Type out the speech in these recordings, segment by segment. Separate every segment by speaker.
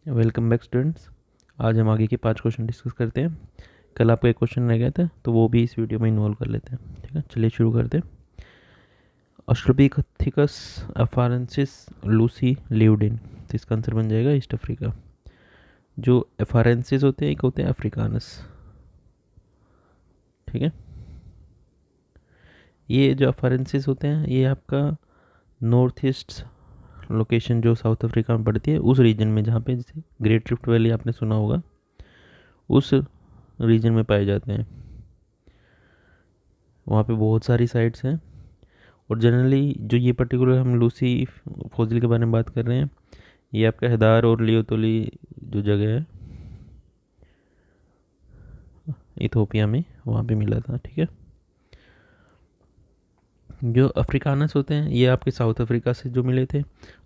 Speaker 1: Welcome back students. आज हम आगे के 5 क्वेश्चन डिस्कस करते हैं। कल आपका एक क्वेश्चन रह गया था तो वो भी इस वीडियो में इन्वॉल्व कर लेते हैं। ठीक है, चलिए शुरू करते हैं। ऑस्ट्रोपिथेकस अफारेंसिस लूसी लिव्ड इन, तो इसका आंसर बन जाएगा ईस्ट अफ्रीका। जो एफारेंसिस होते हैं एक होते हैं अफ्रीकानस। ठीक है, ये जो अफारेंसिस होते हैं ये आपका नॉर्थ ईस्ट लोकेशन जो साउथ अफ्रीका में पड़ती है उस रीजन में, जहाँ पे जैसे ग्रेट रिफ्ट वैली आपने सुना होगा, उस रीजन में पाए जाते हैं। वहाँ पे बहुत सारी साइट्स हैं। और जनरली जो ये पर्टिकुलर हम लूसी फॉसिल के बारे में बात कर रहे हैं, ये आपका हैदार और लियोतोली जो जगह है इथोपिया में, वहाँ पे मिला था। ठीक है, जो अफ्रीकानस होते हैं ये आपके साउथ अफ्रीका से जो मिले थे।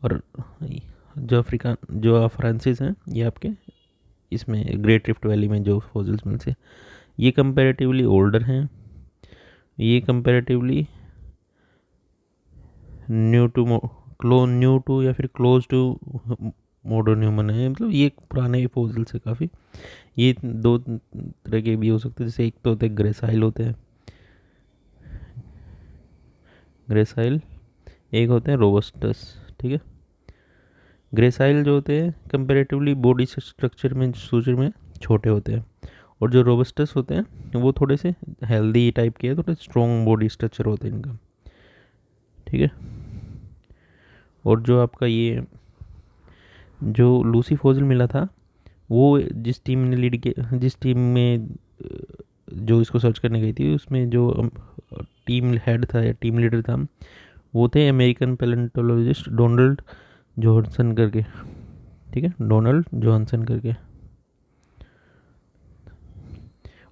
Speaker 1: और जो अफ्रांसिस हैं ये आपके इसमें ग्रेट रिफ्ट वैली में जो फॉसिल्स मिले थे, ये कंपैरेटिवली ओल्डर हैं। ये कंपैरेटिवली न्यू टू या फिर क्लोज टू मॉडर्न ह्यूमन है। मतलब ये पुराने फॉसिल्स है काफ़ी। ये दो तरह के भी हो सकते हैं, जैसे एक तो होते हैं ग्रेसाइल होते हैं, ग्रेसाइल, एक होते हैं रोबस्टस। ठीक है, ग्रेसाइल जो होते हैं कंपेरेटिवली बॉडी स्ट्रक्चर में सूचर में छोटे होते हैं, और जो रोबस्टस होते हैं वो थोड़े से हेल्दी टाइप के, थोड़े स्ट्रॉन्ग बॉडी स्ट्रक्चर होते हैं इनका। ठीक है, और जो आपका ये जो लूसी फॉसिल मिला था, वो जिस टीम ने लीड किया, जिस टीम में जो इसको सर्च करने गई थी, उसमें जो टीम हेड था या टीम लीडर था वो थे अमेरिकन पैलेंटोलॉजिस्ट डोनाल्ड जोहानसन करके। ठीक है, डोनाल्ड जोहानसन करके।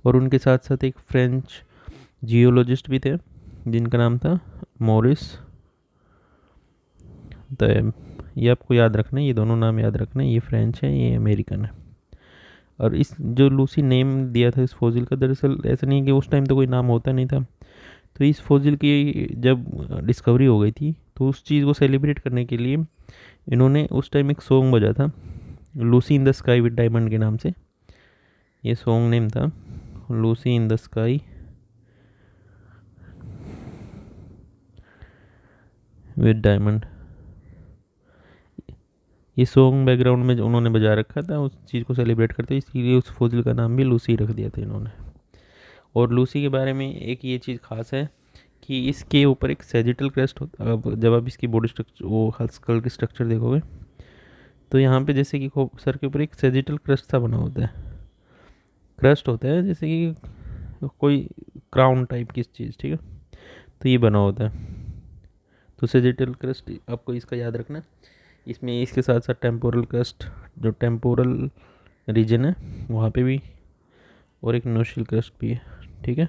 Speaker 1: और उनके साथ साथ एक फ्रेंच जियोलॉजिस्ट भी थे जिनका नाम था मॉरिस द। ये आपको याद रखना है, ये दोनों नाम याद रखना है, ये फ्रेंच है ये अमेरिकन है। और इस जो लूसी नेम दिया था इस फॉसिल का, दरअसल ऐसा नहीं है कि उस टाइम तो कोई नाम होता नहीं था। तो इस फॉसिल की जब डिस्कवरी हो गई थी तो उस चीज़ को सेलिब्रेट करने के लिए इन्होंने उस टाइम एक सॉन्ग बजा था, Lucy in the sky with diamond के नाम से। ये सॉन्ग नेम था Lucy in the sky with diamond. ये सॉन्ग बैकग्राउंड में जो उन्होंने बजा रखा था उस चीज़ को सेलिब्रेट करते, इसीलिए उस फॉसिल का नाम भी लूसी रख दिया था इन्होंने। और लूसी के बारे में एक ये चीज़ खास है कि इसके ऊपर एक सेजिटल क्रेस्ट होता है। अब जब आप इसकी बॉडी स्ट्रक्चर, वो स्कल की स्ट्रक्चर देखोगे तो यहाँ पे जैसे कि सर के ऊपर एक सेजिटल क्रस्ट सा बना होता है, क्रस्ट होता है जैसे कि कोई क्राउन टाइप की चीज़। ठीक है, तो ये बना होता है। तो सेजिटल क्रस्ट आपको इसका याद रखना है। इसमें इसके साथ साथ टेम्पोरल क्रस्ट, जो टेम्पोरल रीजन है वहाँ पे भी, और एक नोशल क्रस्ट भी है। ठीक है,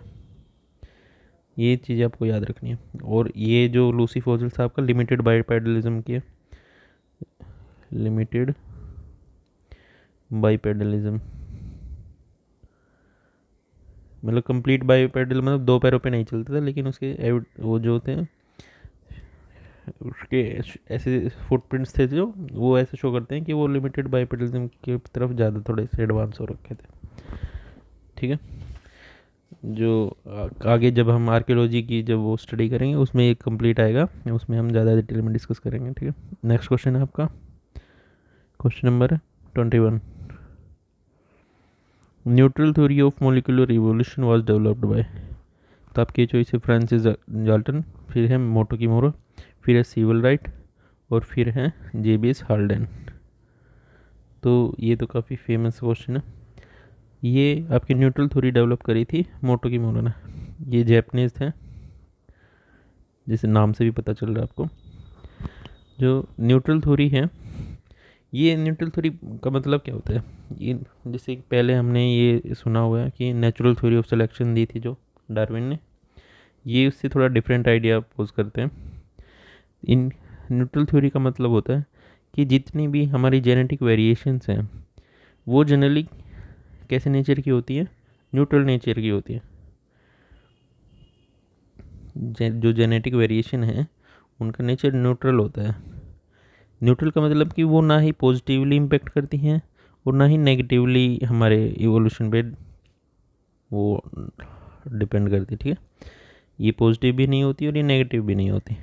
Speaker 1: ये चीज़ आपको याद रखनी है। और ये जो लूसी फॉसिल्स आपका लिमिटेड बाइपेडलिज्म की है, लिमिटेड बाइपेडलिज्म मतलब कंप्लीट बाइपेडल, मतलब दो पैरों पे नहीं चलता था, लेकिन उसके वो जो होते हैं उसके ऐसे फुटप्रिंट्स थे जो वो ऐसे शो करते हैं कि वो लिमिटेड बाइपेडलिज्म की तरफ ज़्यादा थोड़े से एडवांस हो रखे थे। ठीक है, जो आगे जब हम आर्कियोलॉजी की जब वो स्टडी करेंगे उसमें एक कंप्लीट आएगा, उसमें हम ज़्यादा डिटेल में डिस्कस करेंगे। ठीक है, नेक्स्ट क्वेश्चन है आपका, question number 21। Neutral theory of molecular evolution was developed by, तो आपकी चॉइस है फ्रांसिस जाल्टन, फिर है मोटोकी मोरो, फिर है सीवल राइट, और फिर है जेबीएस हाल्डेन। तो ये तो काफ़ी फेमस क्वेश्चन है। ये आपकी न्यूट्रल थ्योरी डेवलप करी थी मोटोकी मोरो ने। ये जैपनीज़ थे, जिसे नाम से भी पता चल रहा है आपको। जो न्यूट्रल थ्योरी है, ये न्यूट्रल थ्योरी का मतलब क्या होता है, ये जैसे पहले हमने ये सुना हुआ है कि नेचुरल थ्योरी ऑफ सिलेक्शन दी थी जो डार्विन ने, ये उससे थोड़ा डिफरेंट आइडिया पोज करते हैं। इन न्यूट्रल थ्योरी का मतलब होता है कि जितनी भी हमारी जेनेटिक वेरिएशंस हैं वो जनरली कैसे नेचर की होती है, न्यूट्रल नेचर की होती है। जो जेनेटिक वेरिएशन है उनका नेचर न्यूट्रल होता है। न्यूट्रल का मतलब कि वो ना ही पॉजिटिवली इम्पेक्ट करती हैं और ना ही नेगेटिवली हमारे इवोल्यूशन पे वो डिपेंड करती, ठीक है। ये पॉजिटिव भी नहीं होती और ये नेगेटिव भी नहीं होती।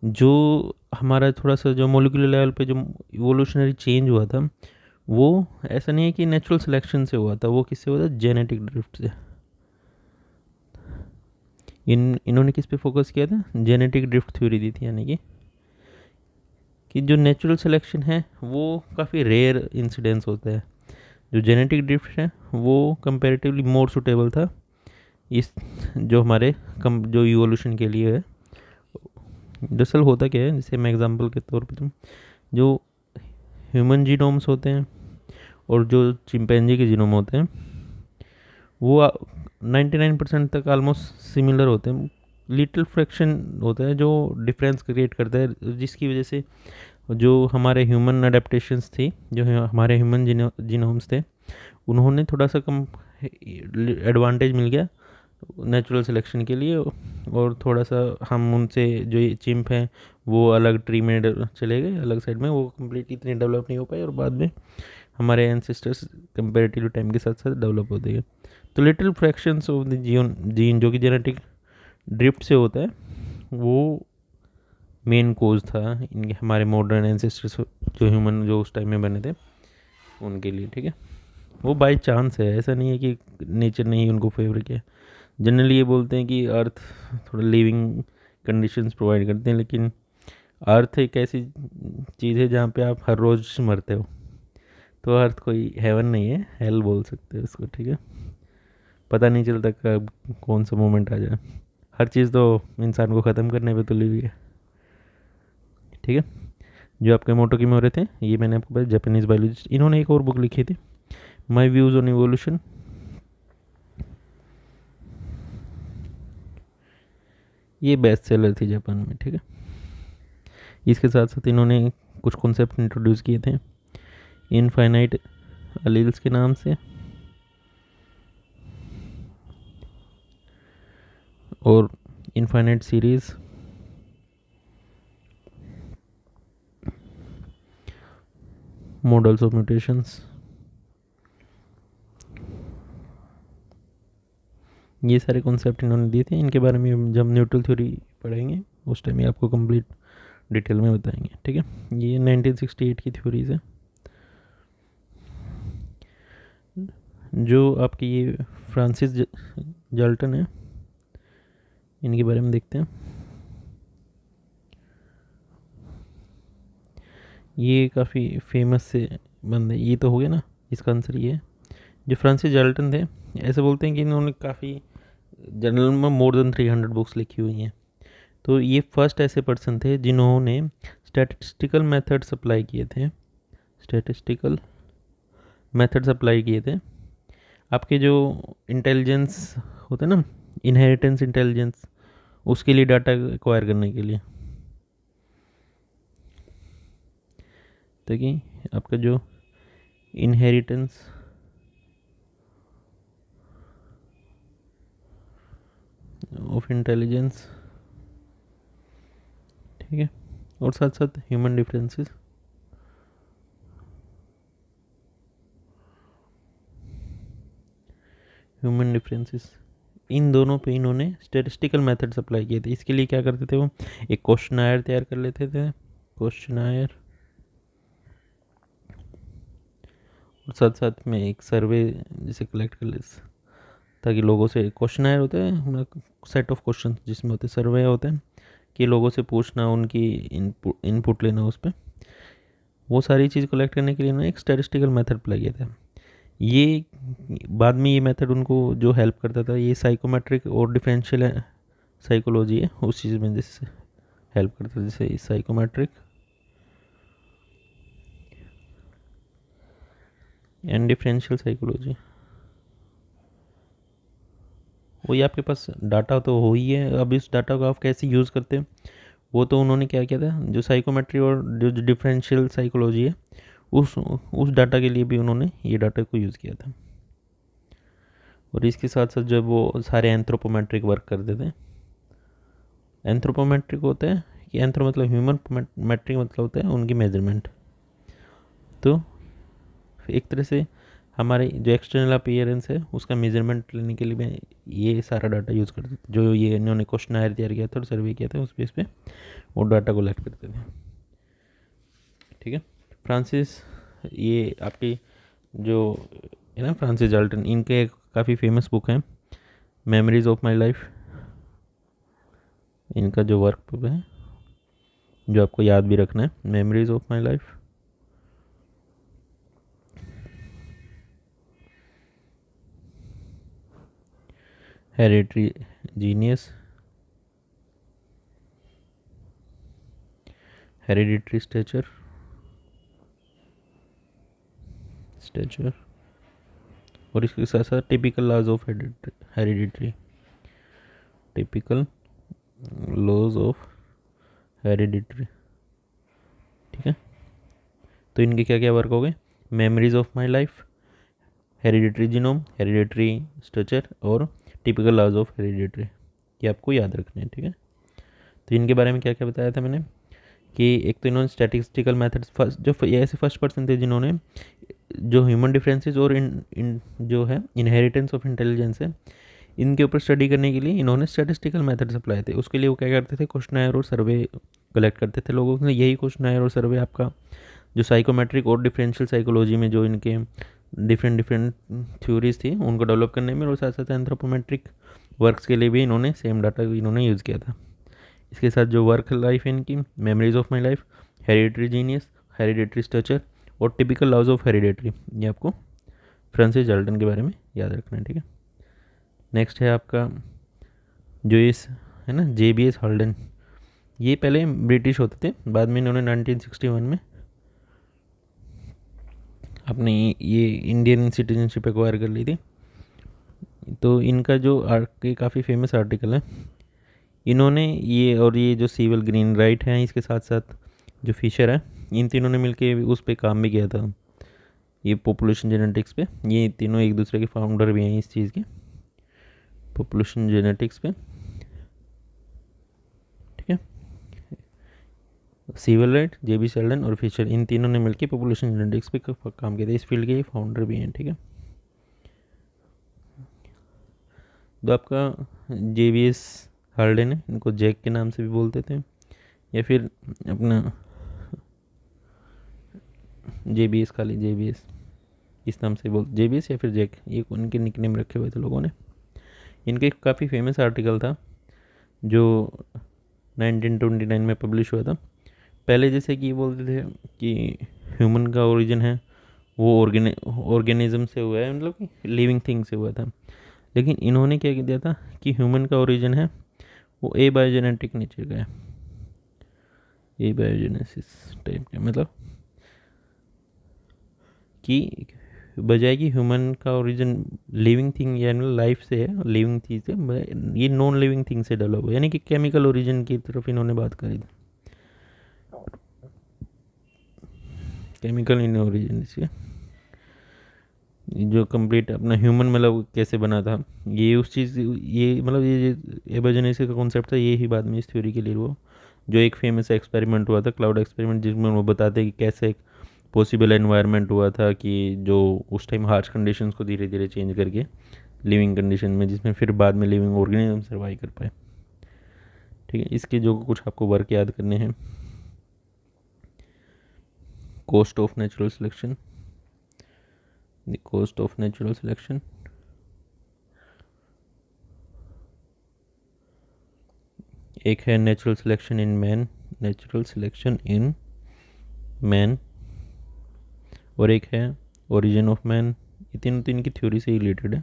Speaker 1: जो हमारा थोड़ा सा जो मोलिकुलर लेवल पे जो इवोल्यूशनरी चेंज हुआ था, वो ऐसा नहीं है कि नेचुरल सिलेक्शन से हुआ था, वो किससे हुआ था, जेनेटिक ड्रिफ्ट से। इन्होंने किस पे फोकस किया था, जेनेटिक ड्रिफ्ट थ्योरी दी थी, यानी कि जो नेचुरल सिलेक्शन है वो काफ़ी रेयर इंसिडेंस होता है, जो जेनेटिक ड्रिफ्ट है वो कंपैरेटिवली मोर सूटेबल था इस जो हमारे जो इवोल्यूशन के लिए है। दरअसल होता क्या है, जैसे मैं एग्जांपल के तौर पे जो ह्यूमन जीनोम्स होते हैं और जो चिंपैंजी के जीनोम होते हैं वो 99% तक आलमोस्ट सिमिलर होते हैं। लिटिल फ्रैक्शन होता है जो डिफरेंस क्रिएट करता है, जिसकी वजह से जो हमारे ह्यूमन अडेप्टेशंस थी, जो हमारे ह्यूमन जीनोम्स थे, उन्होंने थोड़ा सा कम एडवांटेज मिल गया नेचुरल सिलेक्शन के लिए, और थोड़ा सा हम उनसे जो ये चिंप हैं वो अलग ट्री में चले गए, अलग साइड में, वो कम्प्लीटली इतने डेवलप नहीं हो पाए और बाद में हमारे एंसेस्टर्स कंपेरेटिव टाइम के साथ साथ डेवलप होते गए। तो little fractions of the gene जो कि जेनेटिक ड्रिफ्ट से होता है, वो मेन कोज था इनके हमारे मॉडर्न एंसेस्टर्स जो ह्यूमन जो उस टाइम में बने थे उनके लिए, ठीक है। वो बाय चांस है, ऐसा नहीं है कि नेचर ने ही उनको फेवर किया। जनरली ये बोलते हैं कि अर्थ थोड़ा लिविंग कंडीशंस प्रोवाइड करते हैं, लेकिन अर्थ एक ऐसी चीज़ है जहाँ पे आप हर रोज़ मरते हो, तो अर्थ कोई हेवन नहीं है, हेल बोल सकते हैं उसको, ठीक है। पता नहीं चलता कब कौन सा मोमेंट आ जाए, हर चीज़ तो इंसान को ख़त्म करने पे तुली हुई है, ठीक है। जो आपके मोटो की मोरे थे, ये मैंने आपको बताया, जापानीज़ बायोलॉजिस्ट, इन्होंने एक और बुक लिखी थी, माई व्यूज़ ऑन इवोल्यूशन। ये बेस्ट सेलर थी जापान में, ठीक है। इसके साथ साथ इन्होंने कुछ कॉन्सेप्ट इंट्रोड्यूस किए थे इनफाइनाइट अलील्स के नाम से, और infinite series, models of mutations, ये सारे कॉन्सेप्ट इन्होंने दिए थे। इनके बारे में जब न्यूट्रल थ्योरी पढ़ेंगे उस टाइम ये आपको कंप्लीट डिटेल में बताएंगे, ठीक है। ये 1968 की थ्योरीज है। जो आपकी ये फ्रांसिस जाल्टन है, इनके बारे में देखते हैं। ये काफ़ी फेमस से बंदे, ये तो हो गया ना, इसका आंसर ये है। जो फ्रांसिस जाल्टन थे, ऐसे बोलते हैं कि इन्होंने काफ़ी जनरल में मोर देन 300 बुक्स लिखी हुई हैं। तो ये फर्स्ट ऐसे पर्सन थे जिन्होंने स्टैटिस्टिकल मेथड्स अप्लाई किए थे, स्टैटिस्टिकल मेथड्स अप्लाई किए थे आपके जो इंटेलिजेंस होता है ना, इनहेरिटेंस इंटेलिजेंस, उसके लिए डाटा एक्वायर करने के लिए, ताकि आपका जो इनहेरिटेंस ऑफ इंटेलिजेंस, ठीक है, और साथ साथ ह्यूमन डिफरेंसेस, ह्यूमन डिफरेंसेस, इन दोनों पे इन्होंने स्टैटिस्टिकल मेथड्स अप्लाई किए थे। इसके लिए क्या करते थे, वो एक क्वेश्चनायर तैयार कर लेते थे, क्वेश्चनायर, और साथ साथ में एक सर्वे जैसे कलेक्ट कर ले, ताकि लोगों से, क्वेश्चनायर होते हैं सेट ऑफ क्वेश्चन जिसमें होते सर्वे होते हैं कि लोगों से पूछना, उनकी इनपुट लेना उस पर, वो सारी चीज़ कलेक्ट करने के लिए उन्होंने एक स्टैटिस्टिकल मेथड अप्लाई किया था। ये बाद में ये मेथड उनको जो हेल्प करता था, ये साइकोमेट्रिक और डिफरेंशियल साइकोलॉजी है उस चीज़ में जैसे हेल्प करता था, जैसे साइकोमेट्रिक एंड डिफरेंशियल साइकोलॉजी। वही आपके पास डाटा तो हो ही है, अब इस डाटा को आप कैसे यूज़ करते हैं, वो तो उन्होंने क्या किया था, जो साइकोमेट्री और जो डिफरेंशियल साइकोलॉजी है उस डाटा के लिए भी उन्होंने ये डाटा को यूज़ किया था। और इसके साथ साथ जब वो सारे एंथ्रोपोमेट्रिक वर्क करते थे, एंथ्रोपोमेट्रिक होता है कि एंथ्रो मतलब ह्यूमन, मैट्रिक मतलब होता है उनकी मेजरमेंट। तो एक तरह से हमारे जो एक्सटर्नल अपीयरेंस है उसका मेजरमेंट लेने के लिए मैं ये सारा डाटा यूज़ करते थे। जो ये इन्होंने क्वेश्चनायर तैयार किया था और सर्वे किया था उस बेस पे वो डाटा कलेक्ट करते थे। ठीक है। फ्रांसिस, ये आपकी जो है ना फ्रांसिस जाल्टन, इनके काफ़ी फेमस बुक हैं मेमोरीज ऑफ माई लाइफ। इनका जो वर्क बुक है जो आपको याद भी रखना है, memories of my life. Hereditary genius, hereditary stature और इसके साथ साथ typical laws of hereditary, typical laws of hereditary. ठीक है। तो इनके क्या क्या वर्क हो गए, memories of my life, hereditary genome, hereditary structure और टिपिकल लॉज ऑफ हेरिडिटरी, ये आपको याद रखने हैं। ठीक है। तो इनके बारे में क्या क्या बताया था मैंने कि एक तो इन्होंने स्टैटिस्टिकल मेथड्स फर्स्ट, जो ये ऐसे फर्स्ट पर्सन थे जिन्होंने जो ह्यूमन डिफरेंसेस और इन जो है इनहेरिटेंस ऑफ इंटेलिजेंस है इनके ऊपर स्टडी करने के लिए इन्होंने स्टैटिस्टिकल मेथड्स अप्लाई थे। उसके लिए वो क्या करते थे, क्वेश्चनायर और सर्वे कलेक्ट करते थे लोगों से। यही क्वेश्चनायर और सर्वे आपका जो साइकोमेट्रिक और डिफरेंशियल साइकोलॉजी में जो इनके डिफरेंट थ्योरीज थी उनको डेवलप करने में और साथ साथ एंथ्रोपोमेट्रिक वर्क्स के लिए भी इन्होंने सेम डाटा इन्होंने यूज़ किया था। इसके साथ जो वर्क लाइफ है इनकी, memories of my life, hereditary genius, hereditary structure और टिपिकल लॉज ऑफ हेरिडिटरी, ये आपको फ्रांसिस जाल्टन के बारे में याद रखना है। ठीक है। नेक्स्ट है आपका जो इस है ना JBS हाल्डेन। ये पहले ब्रिटिश होते थे, बाद में इन्होंने 1961 में अपनी ये इंडियन सिटीजनशिप एक्वायर कर ली थी। तो इनका जो काफ़ी फेमस आर्टिकल है, इन्होंने ये और ये जो सीवल ग्रीन राइट हैं इसके साथ साथ जो फिशर है, इन तीनों ने मिलके उस पर काम भी किया था, ये पॉपुलेशन जेनेटिक्स पे। ये तीनों एक दूसरे के फाउंडर भी हैं इस चीज़ के, पॉपुलेशन जेनेटिक्स पे। ठीक है। सीवल राइट, JB शेल्डन और फिशर, इन तीनों ने मिलकर पॉपुलेशन जेनेटिक्स पे काम किया था। इस फील्ड के ये फाउंडर भी हैं। ठीक है। तो आपका JBS हाल्डेन है, इनको जैक के नाम से भी बोलते थे या फिर अपना JBS, खाली JBS इस नाम से बोल, JBS या फिर जैक, ये उनके निकनेम रखे हुए थे लोगों ने। इनका एक काफ़ी फेमस आर्टिकल था जो 1929 में पब्लिश हुआ था। पहले जैसे कि ये बोलते थे कि ह्यूमन का ओरिजिन है वो ऑर्गेनिज्म से हुआ है, मतलब कि लिविंग थिंग से हुआ था। लेकिन इन्होंने क्या दिया था कि ह्यूमन का ओरिजिन है वो एबायोजेनेटिक नेचर का है, एबायोजेनेसिस टाइप का, मतलब कि बजाय कि ह्यूमन का ओरिजिन लिविंग थिंग यानी लाइफ से है, लिविंग चीज़ से, ये नॉन लिविंग थिंग से डेवलप हुआ, यानी कि केमिकल ओरिजिन की तरफ इन्होंने बात करी थी, केमिकल इन ओरिजिन से जो कंप्लीट अपना ह्यूमन मतलब कैसे बना था, ये उस चीज़, ये मतलब ये एबायोजेनेसिस का कॉन्सेप्ट था, ये ही बाद में इस थ्योरी के लिए वो जो एक फेमस एक्सपेरिमेंट हुआ था, क्लाउड एक्सपेरिमेंट, जिसमें वो बताते कि कैसे एक पॉसिबल एनवायरनमेंट हुआ था कि जो उस टाइम हार्श कंडीशंस को धीरे धीरे चेंज करके लिविंग कंडीशन में, जिसमें फिर बाद में लिविंग ऑर्गेनिज्म सर्वाइव कर पाए। ठीक है। इसके जो कुछ आपको वर्क याद करने हैं, cost of natural selection, the cost of natural selection, एक है natural selection in man, natural selection in man, और एक है ओरिजिन ऑफ मैन। ये तीनों तीन की थ्योरी से रिलेटेड है।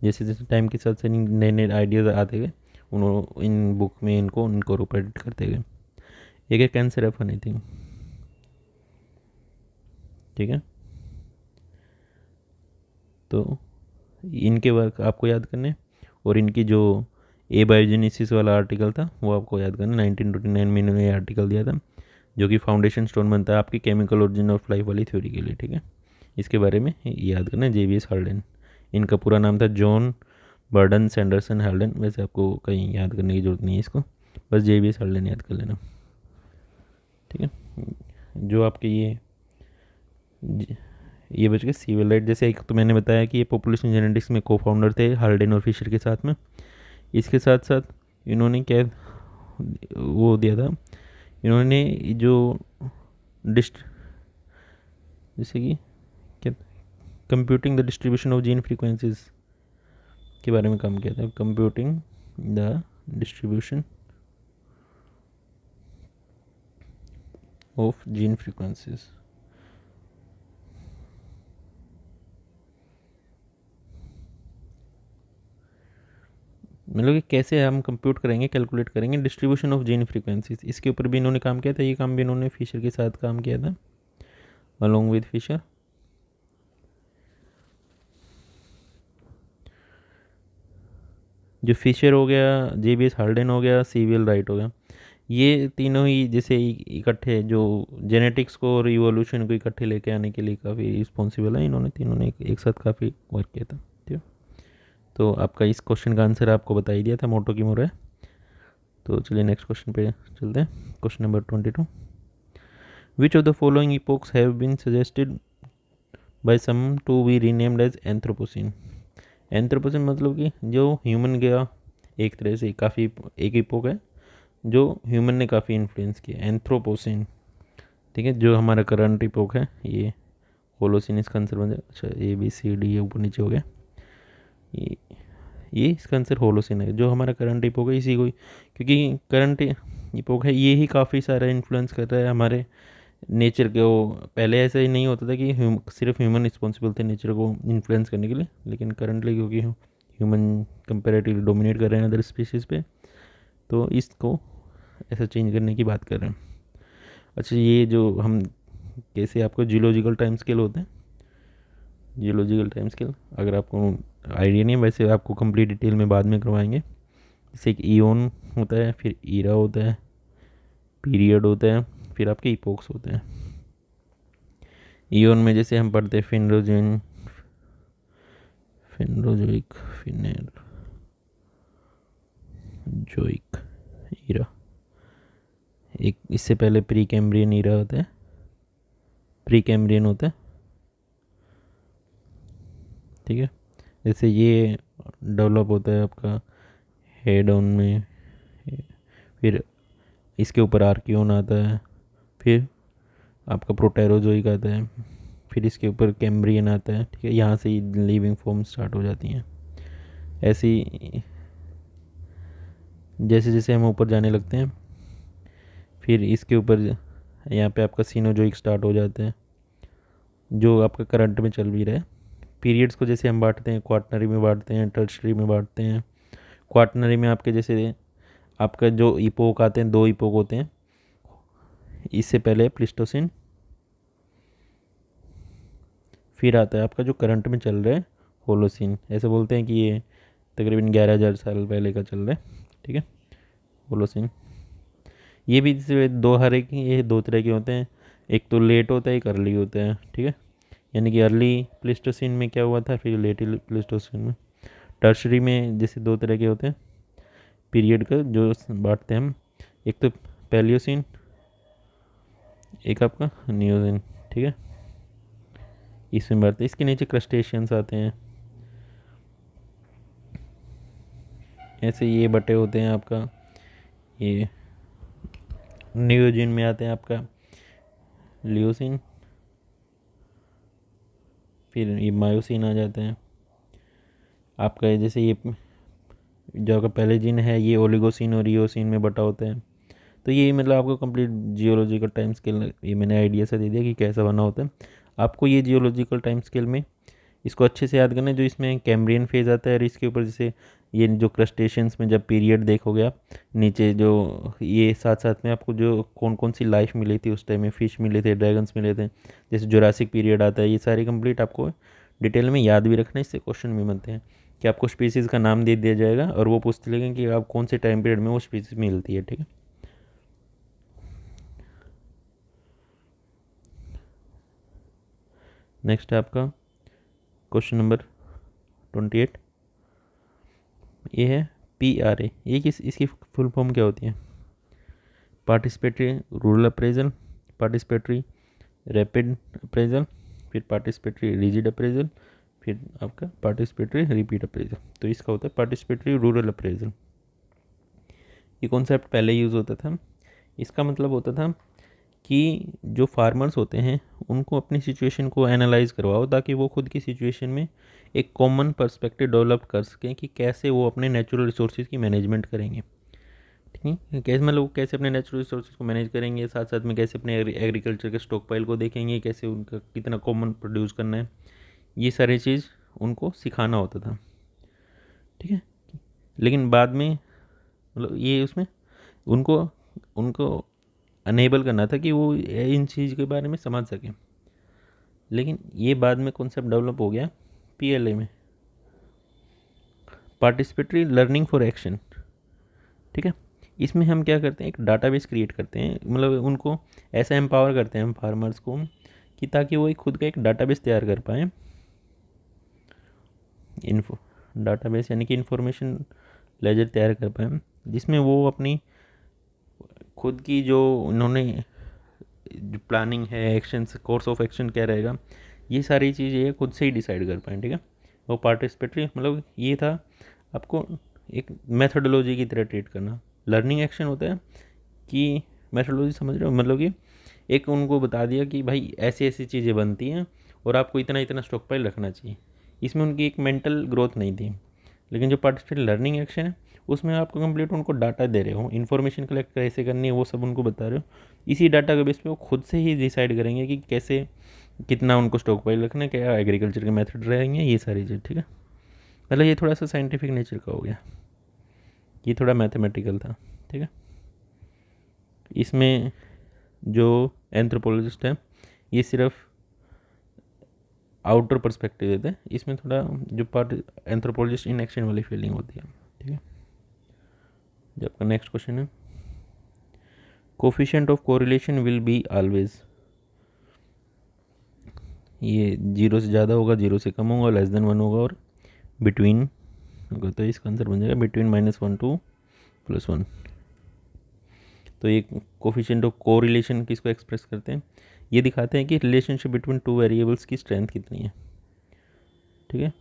Speaker 1: जैसे जैसे टाइम के साथ नए नए आइडियाज़ आते गए उन्होंने इन बुक में इनको इनकॉर्पोरेट करते गए। एक है कैंसर ऑफ एनीथिंग। ठीक है। तो इनके वर्क आपको याद करने, और इनकी जो एबायोजेनेसिस वाला आर्टिकल था वो आपको याद करना। 1929 में इन्होंने ये आर्टिकल दिया था जो कि फाउंडेशन स्टोन बनता है आपकी केमिकल ओरिजिन ऑफ लाइफ वाली थ्योरी के लिए। ठीक है। इसके बारे में याद करना, JBS हाल्डेन। इनका पूरा नाम था जॉन बर्डन सैंडरसन हाल्डेन, वैसे आपको कहीं याद करने की ज़रूरत नहीं है इसको, बस JBS हाल्डेन याद कर लेना, ठीक है। जो आपके ये बच गए सिविलाइट। जैसे एक तो मैंने बताया कि ये पॉपुलेशन जेनेटिक्स में को-फाउंडर थे हाल्डेन और फिशर के साथ में। इसके साथ साथ इन्होंने क्या वो दिया था, इन्होंने जो जैसे कि क्या, computing the distribution of gene frequencies के बारे में काम किया था। Computing the distribution of gene frequencies. मतलब कि कैसे हम कंप्यूट करेंगे, कैलकुलेट करेंगे डिस्ट्रीब्यूशन ऑफ जीन फ्रीक्वेंसीज, इसके ऊपर भी इन्होंने काम किया था। ये काम भी इन्होंने फिशर के साथ काम किया था, अलोंग विद फिशर। जो फिशर हो गया, JBS हाल्डेन हो गया, CVL राइट हो गया, ये तीनों ही जैसे इकट्ठे जो जेनेटिक्स को और इवोल्यूशन को इकट्ठे लेके आने के लिए काफ़ी रिस्पॉन्सिबल है। इन्होंने तीनों ने एक साथ काफ़ी वर्क किया था, ठीक है। तो आपका इस क्वेश्चन का आंसर आपको बता ही दिया था, मोटो की मोरो है। तो चलिए नेक्स्ट क्वेश्चन पे चलते हैं। Question number 22, which of the following epochs have been suggested by some to be renamed as Anthropocene. Anthropocene मतलब कि जो ह्यूमन गया एक तरह से काफ़ी एक इपोक है जो ह्यूमन ने काफ़ी इन्फ्लुएंस किया, एंथ्रोपोसिन, ठीक है। जो हमारा करंट इपोक है ये होलोसिन, इसका आंसर बन जाए। अच्छा ABCD ऊपर नीचे हो गया, ये इसका आंसर होलोसिन है। जो हमारा करंट इपोक है इसी को, क्योंकि करंट इपोक है ये ही काफ़ी सारा इन्फ्लुएंस कर रहा है हमारे नेचर को। पहले ऐसा ही नहीं होता था कि सिर्फ ह्यूमन रिस्पॉन्सिबल थे नेचर को इन्फ्लुएंस करने के लिए, लेकिन करंटली क्योंकि ह्यूमन कंपेरेटिवली डोमिनेट कर रहे हैं अदर स्पीशीज़ पे, तो इसको ऐसा चेंज करने की बात कर रहे हैं। अच्छा ये जो हम कैसे आपको जियोलॉजिकल टाइम स्केल होते हैं, जियोलॉजिकल टाइम स्केल अगर आपको आइडिया नहीं है, वैसे आपको कंप्लीट डिटेल में बाद में करवाएंगे। जैसे एक ईओन होता है, फिर ईरा होता है, पीरियड होता है, फिर आपके इपोक्स होते हैं। ईओन में जैसे हम पढ़ते हैं फेनरोजोइक, फिनेरोजोइक ईरा। एक इससे पहले प्री कैम्ब्रियन ईरा होता है, प्री कैम्ब्रियन होता है, ठीक है। जैसे ये डेवलप होता है आपका हेड ऑन में, फिर इसके ऊपर आर्कियोन आता है, फिर आपका प्रोटेरोजोइक आता है, फिर इसके ऊपर कैम्ब्रियन आता है, ठीक है। यहाँ से ही लिविंग फॉर्म स्टार्ट हो जाती हैं। ऐसी जैसे जैसे हम ऊपर जाने लगते हैं, फिर इसके ऊपर यहाँ पे आपका सीनोजोइक स्टार्ट हो जाता है, जो आपका करंट में चल भी रहा है। पीरियड्स को जैसे हम बांटते हैं, क्वाटनरी में बांटते हैं, टर्शरी में बांटते हैं। क्वाटनरी में आपके जैसे आपका जो इपोक आते हैं, दो इपोक होते हैं। इससे पहले प्लिस्टोसिन, फिर आता है आपका जो करंट में चल रहा है होलोसिन। ऐसे बोलते हैं कि ये तकरीबन 11,000 साल पहले का चल रहा है, ठीक है, होलोसिन। ये भी जैसे दो हर एक ये दो तरह के होते हैं, एक तो लेट होता है, एक अर्ली होता है, ठीक है। यानी कि अर्ली प्लिस्टोसिन में क्या हुआ था, फिर लेट प्लिस्टोसिन में। टर्शरी में जैसे दो तरह के होते हैं पीरियड का जो बांटते हैं हम, एक तो पैलियोसिन, एक आपका नियोसिन, ठीक है। इसमें बांटते हैं। इसके नीचे क्रस्टेशियंस आते हैं, ऐसे ये बटे होते हैं आपका। ये नियोजिन में आते हैं आपका लियोसिन, फिर ये मायोसिन आ जाते हैं आपका। जैसे ये जो आपका पहले जीन है ये ओलिगोसिन और इयोसिन में बटा होता है। तो ये मतलब आपको कंप्लीट जियोलॉजिकल टाइम स्केल ये मैंने आइडिया सा दे दिया कि कैसा बना होता है। आपको ये जियोलॉजिकल टाइम स्केल में इसको अच्छे से याद करना है। जो इसमें कैम्ब्रियन फेज आता है और इसके ऊपर जैसे ये जो क्रस्टेशियंस में जब पीरियड देखोगे आप नीचे, जो ये साथ साथ में आपको जो कौन कौन सी लाइफ मिली थी उस टाइम में, फिश मिले थे, ड्रैगन्स मिले थे, जैसे जुरासिक पीरियड आता है, ये सारी कंप्लीट आपको डिटेल में याद भी रखना है। इससे क्वेश्चन भी बनते हैं कि आपको स्पीसीज़ का नाम दे दिया जाएगा और वो पूछते लगेंगे कि आप कौन से टाइम पीरियड में वो स्पीसीज मिलती है, ठीक है। नेक्स्ट है आपका क्वेश्चन नंबर 28। ये है PRA। ये किस इसकी फुल फॉर्म क्या होती है? Participatory rural appraisal, participatory rapid appraisal, फिर पार्टिसिपेटरी रिजिड अप्रेजल, फिर आपका पार्टिसिपेटरी रिपीट अप्रेजल। तो इसका होता है पार्टिसिपेटरी रूरल अप्रेजल। ये कॉन्सेप्ट पहले यूज़ होता था। इसका मतलब होता था कि जो फार्मर्स होते हैं उनको अपनी सिचुएशन को एनालाइज करवाओ ताकि वो खुद की सिचुएशन में एक कॉमन पर्सपेक्टिव डेवलप कर सकें कि कैसे वो अपने नेचुरल रिसोर्सेज की मैनेजमेंट करेंगे। ठीक है, कैसे मतलब कैसे अपने नेचुरल रिसोर्सेज को मैनेज करेंगे, साथ साथ में कैसे अपने एग्रीकल्चर के स्टॉक पाइल को देखेंगे, कैसे उनका कितना कॉमन प्रोड्यूस करना है, ये सारी चीज़ उनको सिखाना होता था। ठीक है, लेकिन बाद में मतलब ये उसमें उनको उनको अनेबल करना था कि वो इन चीज़ के बारे में समझ सकें। लेकिन ये बाद में कॉन्सेप्ट डेवलप हो गया पीएलए में, पार्टिसिपेटरी लर्निंग फॉर एक्शन। ठीक है, इसमें हम क्या करते हैं, एक डाटाबेस क्रिएट करते हैं, मतलब उनको ऐसा एम्पावर करते हैं हम फार्मर्स को कि ताकि वो एक खुद का एक डाटाबेस तैयार कर पाएँ। इन्फो डाटाबेस यानी कि इंफॉर्मेशन लेजर तैयार कर पाएँ जिसमें वो अपनी खुद की जो उन्होंने जो प्लानिंग है, एक्शन कोर्स ऑफ एक्शन क्या रहेगा, ये सारी चीज़ें खुद से ही डिसाइड कर पाएँ। ठीक है, वो पार्टिसिपेटरी मतलब ये था आपको एक मेथोडोलॉजी की तरह ट्रीट करना। लर्निंग एक्शन होता है कि मेथोडोलॉजी समझ रहे हो, मतलब कि एक उनको बता दिया कि भाई ऐसी ऐसी चीज़ें बनती हैं और आपको इतना इतना स्टॉक पाइल रखना चाहिए। इसमें उनकी एक मेंटल ग्रोथ नहीं थी। लेकिन जो पार्टिसिपेट लर्निंग एक्शन है उसमें आपको कंप्लीट उनको डाटा दे रहे हो, इन्फॉर्मेशन कलेक्ट कैसे करनी है वो सब उनको बता रहे हो। इसी डाटा के बेस पे वो खुद से ही डिसाइड करेंगे कि कैसे कितना उनको स्टॉक पाइल रखना है, क्या एग्रीकल्चर के मेथड रहेंगे, ये सारी चीज़। ठीक है, मतलब ये थोड़ा सा साइंटिफिक नेचर का हो गया, ये थोड़ा मैथमेटिकल था। ठीक है, इसमें जो एंथ्रोपोलॉजिस्ट है ये सिर्फ आउटर पर्सपेक्टिव देते हैं, इसमें थोड़ा जो पार्ट एंथ्रोपोलॉजिस्ट इन एक्शन वाली फीलिंग होती है। ठीक है, जो आपका नेक्स्ट क्वेश्चन है, coefficient of correlation will be always, ये 0 से ज़्यादा होगा, 0 से कम होगा, लेस देन 1 होगा और बिटवीन होगा। तो इसका आंसर बन जाएगा बिटवीन -1 to +1। तो ये कोफिशिएंट ऑफ कोरिलेशन किसको एक्सप्रेस करते हैं, ये दिखाते हैं कि रिलेशनशिप बिटवीन टू वेरिएबल्स की स्ट्रेंथ कितनी है। ठीक है,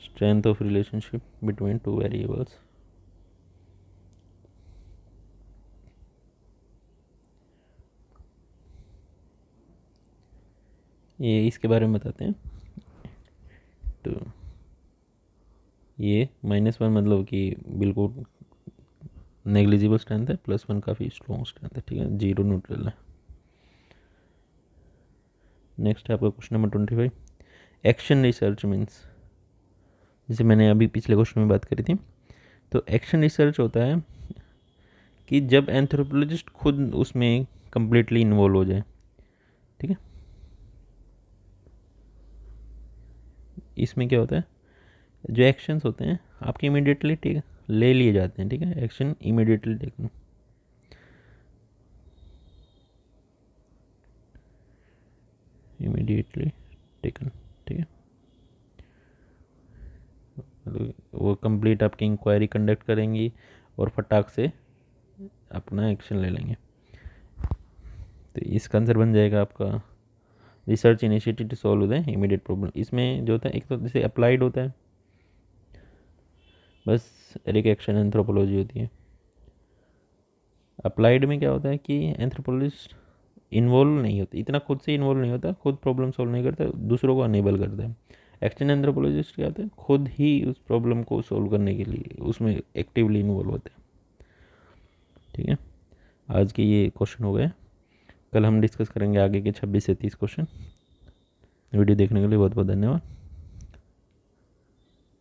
Speaker 1: strength of relationship between two variables. ये इसके बारे में बताते हैं। तो ये -1 मतलब कि बिल्कुल नेग्लिजिबल स्ट्रेंथ है, +1 काफ़ी स्ट्रॉन्ग स्ट्रेंथ है। ठीक है, 0 न्यूट्रल है। नेक्स्ट है आपका question number 25, action research means, जैसे मैंने अभी पिछले क्वेश्चन में बात करी थी। तो एक्शन रिसर्च होता है कि जब एंथ्रोपोलॉजिस्ट खुद उसमें कंप्लीटली इन्वॉल्व हो जाए। ठीक है, इसमें क्या होता है, जो एक्शंस होते हैं आपके इमीडिएटली ठीक ले लिए जाते हैं। ठीक है, action immediately taken, immediately taken. ठीक है, वो कंप्लीट आपकी इंक्वायरी कंडक्ट करेंगी और फटाक से अपना एक्शन ले लेंगे। तो इसका आंसर बन जाएगा आपका research initiative to solve the immediate problem. इसमें जो होता है एक तो जैसे अप्लाइड होता है, बस एक एक्शन एंथ्रोपोलॉजी होती है। अप्लाइड में क्या होता है कि एंथ्रोपोलॉजिस्ट इन्वॉल्व नहीं होते, इतना खुद से इन्वॉल्व नहीं होता, खुद प्रॉब्लम सॉल्व नहीं करता, दूसरों को अनेबल करता है। एक्शन एंथ्रोपोलॉजिस्ट क्या होता है, खुद ही उस प्रॉब्लम को सॉल्व करने के लिए उसमें एक्टिवली इन्वॉल्व होते हैं। ठीक है, आज के ये क्वेश्चन हो गए, कल हम डिस्कस करेंगे आगे के 26 से 30 क्वेश्चन। वीडियो देखने के लिए बहुत बहुत धन्यवाद।